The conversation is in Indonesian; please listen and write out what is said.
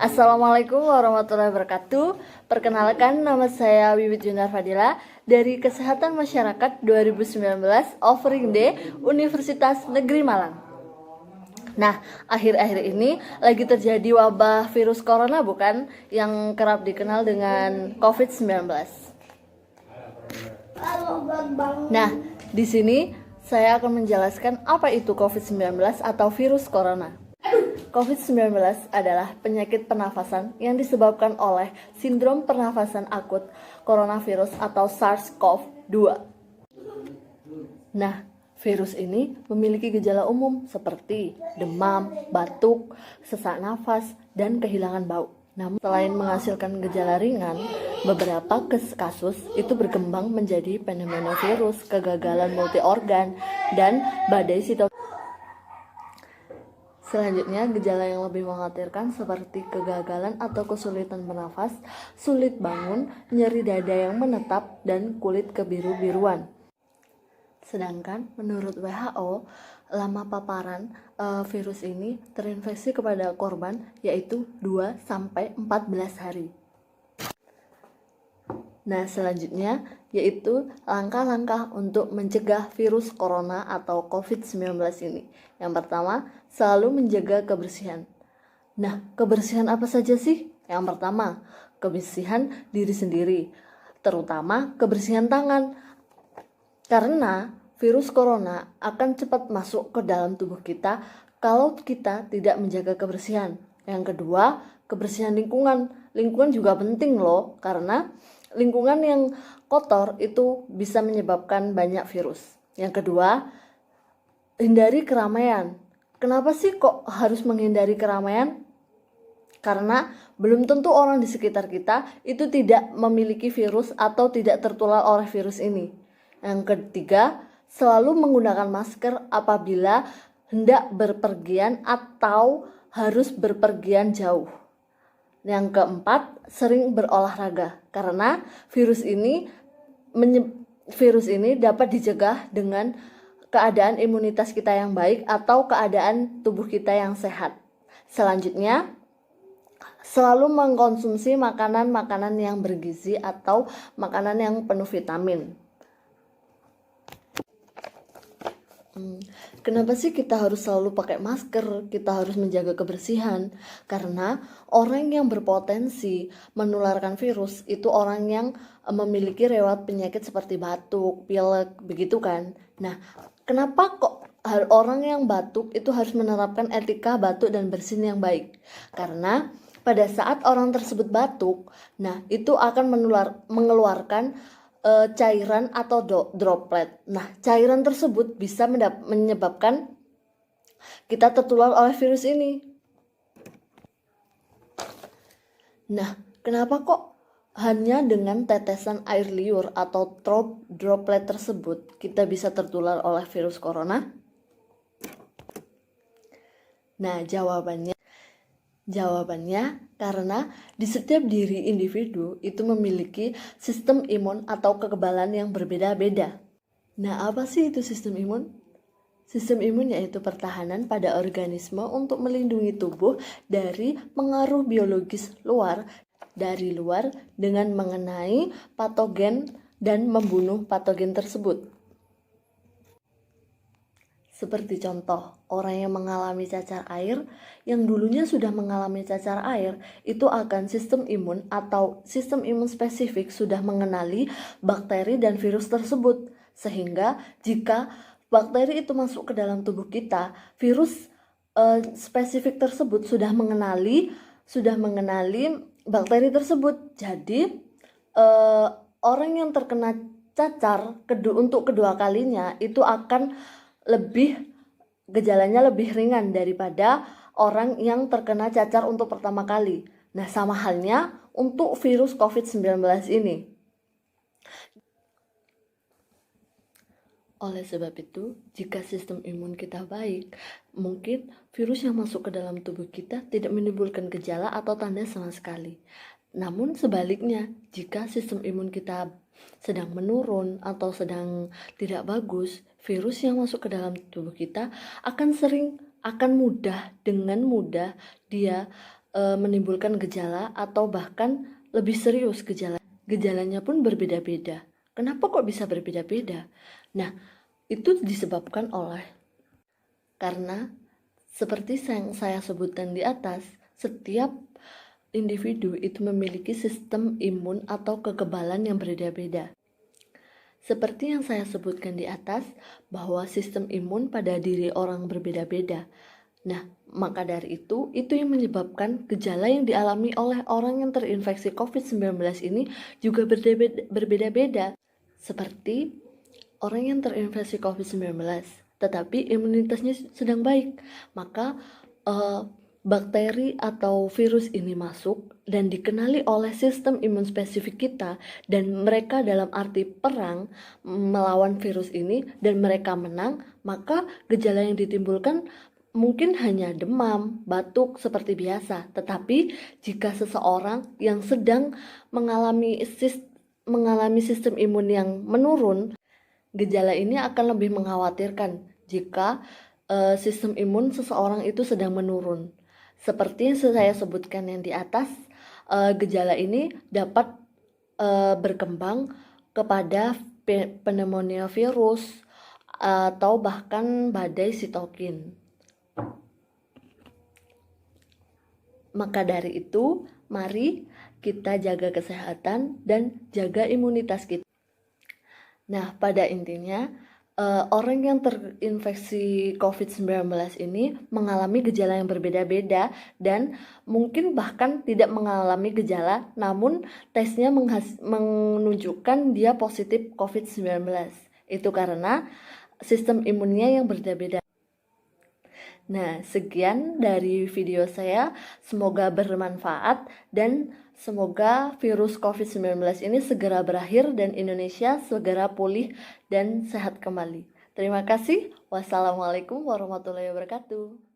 Assalamualaikum warahmatullahi wabarakatuh. Perkenalkan, nama saya Wiwit Junar Fadila dari Kesehatan Masyarakat 2019 Offering Day Universitas Negeri Malang. Nah, akhir-akhir ini lagi terjadi wabah virus corona, bukan, yang kerap dikenal dengan COVID-19. Nah, di sini saya akan menjelaskan apa itu COVID-19 atau virus corona. COVID-19 adalah penyakit pernafasan yang disebabkan oleh sindrom pernafasan akut coronavirus atau SARS-CoV-2. Nah, virus ini memiliki gejala umum seperti demam, batuk, sesak nafas, dan kehilangan bau. Namun, selain menghasilkan gejala ringan, beberapa kasus itu berkembang menjadi pneumovirus, kegagalan multiorgan, dan badai sitokin. Selanjutnya, gejala yang lebih mengkhawatirkan seperti kegagalan atau kesulitan bernafas, sulit bangun, nyeri dada yang menetap, dan kulit kebiru-biruan. Sedangkan menurut WHO, lama paparan virus ini terinfeksi kepada korban yaitu 2-14 hari. Nah, selanjutnya yaitu langkah-langkah untuk mencegah virus corona atau COVID-19 ini. Yang pertama, selalu menjaga kebersihan. Nah, kebersihan apa saja sih? Yang pertama, kebersihan diri sendiri, terutama kebersihan tangan. Karena virus corona akan cepat masuk ke dalam tubuh kita kalau kita tidak menjaga kebersihan. Yang kedua, kebersihan lingkungan. Lingkungan juga penting loh, karena lingkungan yang kotor itu bisa menyebabkan banyak virus. Yang kedua, hindari keramaian. Kenapa sih kok harus menghindari keramaian? Karena belum tentu orang di sekitar kita itu tidak memiliki virus atau tidak tertular oleh virus ini. Yang ketiga, selalu menggunakan masker apabila hendak berpergian atau harus berpergian jauh. Yang keempat, sering berolahraga karena virus ini dapat dicegah dengan keadaan imunitas kita yang baik atau keadaan tubuh kita yang sehat. Selanjutnya, selalu mengkonsumsi makanan-makanan yang bergizi atau makanan yang penuh vitamin. Kenapa sih kita harus selalu pakai masker? Kita harus menjaga kebersihan. Karena orang yang berpotensi menularkan virus itu orang yang memiliki riwayat penyakit seperti batuk, pilek, begitu kan? Nah, kenapa kok orang yang batuk itu harus menerapkan etika batuk dan bersin yang baik? Karena pada saat orang tersebut batuk, nah itu akan mengeluarkan cairan atau droplet. Nah, cairan tersebut bisa menyebabkan kita tertular oleh virus ini. Nah, kenapa kok hanya dengan tetesan air liur atau droplet tersebut kita bisa tertular oleh virus corona? Nah, jawabannya karena di setiap diri individu itu memiliki sistem imun atau kekebalan yang berbeda-beda. Nah, apa sih itu sistem imun? Sistem imun yaitu pertahanan pada organisme untuk melindungi tubuh dari pengaruh biologis dari luar dengan mengenai patogen dan membunuh patogen tersebut. Seperti contoh, orang yang mengalami cacar air, yang dulunya sudah mengalami cacar air, itu akan sistem imun atau sistem imun spesifik sudah mengenali bakteri dan virus tersebut. Sehingga jika bakteri itu masuk ke dalam tubuh kita, virus spesifik tersebut sudah mengenali bakteri tersebut. Jadi orang yang terkena cacar untuk kedua kalinya itu akan gejalanya lebih ringan daripada orang yang terkena cacar untuk pertama kali. Nah, sama halnya untuk virus COVID-19 ini. Oleh sebab itu, jika sistem imun kita baik, mungkin virus yang masuk ke dalam tubuh kita tidak menimbulkan gejala atau tanda sama sekali. Namun sebaliknya, jika sistem imun kita sedang menurun atau sedang tidak bagus, virus yang masuk ke dalam tubuh kita dengan mudah dia menimbulkan gejala atau bahkan lebih serius gejalanya pun berbeda-beda. Kenapa kok bisa berbeda-beda? Nah, itu disebabkan karena seperti yang saya sebutkan di atas, setiap individu itu memiliki sistem imun atau kekebalan yang berbeda-beda. Seperti yang saya sebutkan di atas, bahwa sistem imun pada diri orang berbeda-beda. Nah, maka dari itu yang menyebabkan gejala yang dialami oleh orang yang terinfeksi COVID-19 ini juga berbeda-beda. Seperti orang yang terinfeksi COVID-19, tetapi imunitasnya sedang baik, maka bakteri atau virus ini masuk dan dikenali oleh sistem imun spesifik kita, dan mereka dalam arti perang melawan virus ini dan mereka menang, maka gejala yang ditimbulkan mungkin hanya demam, batuk seperti biasa. Tetapi jika seseorang yang sedang mengalami sistem imun yang menurun, gejala ini akan lebih mengkhawatirkan jika sistem imun seseorang itu sedang menurun. Seperti yang saya sebutkan yang di atas, gejala ini dapat berkembang kepada pneumonia virus atau bahkan badai sitokin. Maka dari itu, mari kita jaga kesehatan dan jaga imunitas kita. Nah, pada intinya, orang yang terinfeksi COVID-19 ini mengalami gejala yang berbeda-beda dan mungkin bahkan tidak mengalami gejala, namun tesnya menunjukkan dia positif COVID-19. Itu karena sistem imunnya yang berbeda-beda. Nah, sekian dari video saya. Semoga bermanfaat dan semoga virus COVID-19 ini segera berakhir dan Indonesia segera pulih dan sehat kembali. Terima kasih. Wassalamualaikum warahmatullahi wabarakatuh.